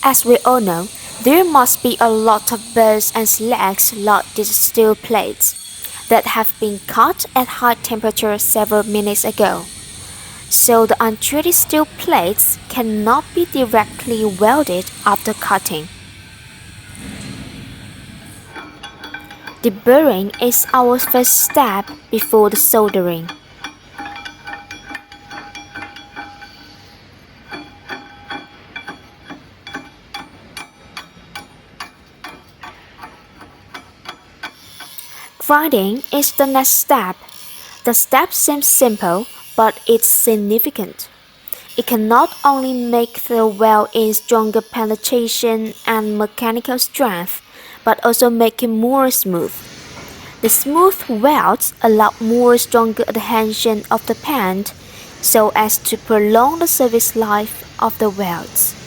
As we all know, there must be a lot of burrs and slags like these steel plates that have been cut at high temperature several minutes ago. So the untreated steel plates cannot be directly welded after cutting. Deburring is our first step before the soldering. Grinding is the next step. The step seems simple, but it's significant. It can not only make the weld in stronger penetration and mechanical strength, but also make it more smooth. The smooth welds allow more stronger adhesion of the paint, so as to prolong the service life of the welds.